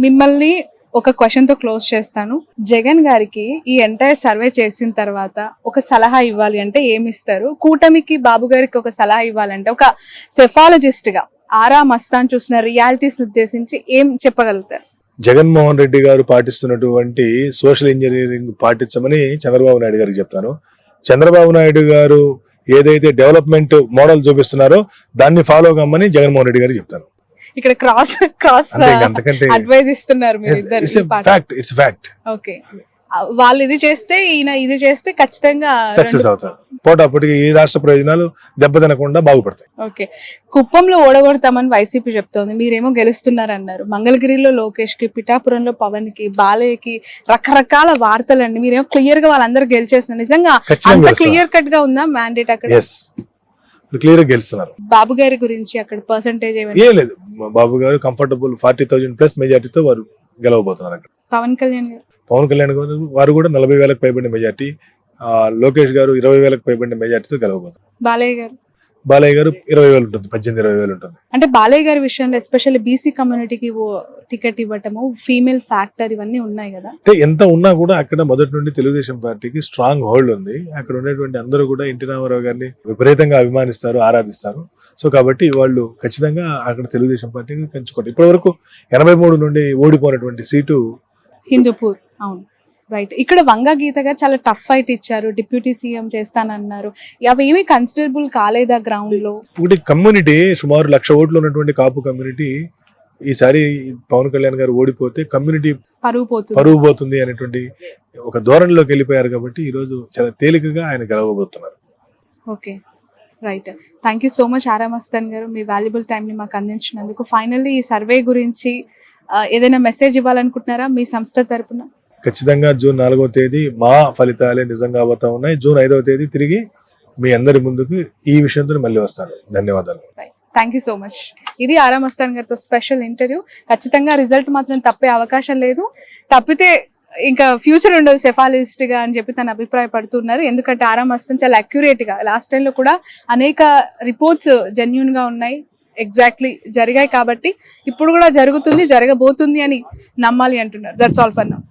మిమ్మల్ని ఒక క్వశ్చన్ తో క్లోజ్ చేస్తాను. జగన్ గారికి ఈ ఎంటైర్ సర్వే చేసిన తర్వాత ఒక సలహా ఇవ్వాలి అంటే ఏమి ఇస్తారు? కూటమికి బాబు గారికి ఒక సలహా ఇవ్వాలంటే ఒక సెఫాలజిస్ట్ గా ఆరా మస్తాన్ చూసిన రియాలిటీస్ ఉద్దేశించి ఏం చెప్పగలుగుతారు? జగన్మోహన్ రెడ్డి గారు పాటిస్తున్నటువంటి సోషల్ ఇంజనీరింగ్ పాటించమని చంద్రబాబు నాయుడు గారికి చెప్తాను. చంద్రబాబు నాయుడు గారు ఏదైతే డెవలప్మెంట్ మోడల్ చూపిస్తున్నారో దాన్ని ఫాలో కమ్మని జగన్మోహన్ రెడ్డి గారికి చెప్తాను. ఇక్కడ క్రాస్ అడ్వైజ్ ఇస్తున్నారు మీరు ఇద్దరు. It's fact. ఓకే, వాళ్ళు ఇది చేస్తే ఈయన ఇది చేస్తే ఖచ్చితంగా సక్సెస్ అవుతారు. పోటాపటికి ఈ రాష్ట్ర ప్రయోజనాలు దెబ్బతినకుండా బాగుపడతాయి. ఓకే, కుప్పంలో ఓడగొడతామని వైసీపీ చెప్తోంది, మీరేమో గెలుస్తున్నారు అన్నారు. మంగళగిరిలో లోకేష్ కి, పిఠాపురంలో పవన్ కి, బాలయ్యకి రకరకాల వార్తలండి. మీరేమో క్లియర్ గా వాళ్ళందరూ గెలిచేస్తున్నారు. నిజంగా అంత క్లియర్ కట్ గా ఉందా మ్యాండేట్ అక్కడ? క్లియర్ గా గెలుస్తున్నారు. బాబు గారి గురించి అక్కడ పర్సంటేజ్ ఏం లేదు. బాబు గారు కంఫర్టబుల్ 40,000 ప్లస్ మెజార్టీతో వారు గెలవబోతున్నారు. అక్కడ పవన్ కళ్యాణ్ గారు వారు కూడా 40,000 పైబడిన మెజార్టీ, లోకేష్ గారు 20,000 పైబడిన మెజార్టీతో గెలవబోతున్నారు. బాలయ్య గారు 20,000 ఉంటుంది, 18-20,000 ఉంటుంది. అంటే బాలయ్య గారి విషయంలో ఎస్పెషల్లీ బీసీ కమ్యూనిటీకి టికెట్ ఇవ్వటము, ఫీమేల్ ఫ్యాక్టర్ ఇవన్నీ ఉన్నాయి కదా. అంటే ఎంత ఉన్నా కూడా అక్కడ మొదటి నుండి తెలుగుదేశం పార్టీకి స్ట్రాంగ్ హోల్డ్ ఉంది. అక్కడ ఉన్నటువంటి అందరూ కూడా ఎన్టీ రామారావు గారిని విపరీతంగా అభిమానిస్తారు, ఆరాధిస్తారు. సో కాబట్టి వాళ్ళు ఖచ్చితంగా అక్కడ తెలుగుదేశం పార్టీకి పెంచుకోండి. ఇప్పటి వరకు 83 నుండి ఓడిపోయినటువంటి సీటు హిందూపూర్. అవును, రైట్. ఇక్కడ వంగ గీత గారు చాలా టఫ్ ఫైట్ ఇచ్చారు, డిప్యూటీ సీఎం చేస్తానన్నారు. అవి ఏమీ కన్సిడరబుల్ కాలేదా గ్రౌండ్ లో? ఇప్పుడు కమ్యూనిటీ సుమారు 1,00,000 ఓట్లు ఉన్నటువంటి కాపు కమ్యూనిటీ ఈసారి పవన్ కళ్యాణ్ గారు ఓడిపోతే కమ్యూనిటీ పరువు పోతుంది అనేటువంటి ఒక ధోరణిలోకి వెళ్ళిపోయారు. కాబట్టి ఈ రోజు చాలా తేలికగా ఆయన గెలవబోతున్నారు. Okay, right. Thank you so much Aara Mastan గారు, మీ వాల్యుబుల్ టైం ని మాకు అందించినందుకు. ఫైనల్లీ ఈ సర్వే గురించి ఏదైనా మెసేజ్ ఇవ్వాలనుకుంటున్నారా మీ సంస్థ తరపున? ఖచ్చితంగా జూన్ 4వ తేదీ మా ఫలితాలే నిజంగా అవుతా ఉన్నాయి. జూన్ 5వ తేదీ తిరిగి మీ అందరి ముందుకు ఈ విషయంతో మళ్ళీ వస్తాను. ధన్యవాదాలు. Thank you so much. ఇది ఆరా మస్తాన్ గారితో స్పెషల్ ఇంటర్వ్యూ. ఖచ్చితంగా రిజల్ట్ మాత్రం తప్పే అవకాశం లేదు. తప్పితే ఇంకా ఫ్యూచర్ ఉండదు సెఫాలజిస్ట్ గా అని చెప్పి తను అభిప్రాయపడుతున్నారు. ఎందుకంటే ఆరా మస్తాన్ చాలా అక్యురేట్ గా లాస్ట్ టైం లో కూడా అనేక రిపోర్ట్స్ జెన్యూన్ గా ఉన్నాయి, ఎగ్జాక్ట్లీ జరిగాయి. కాబట్టి ఇప్పుడు కూడా జరుగుతుంది, జరగబోతుంది అని నమ్మాలి అంటున్నారు. That's all for now.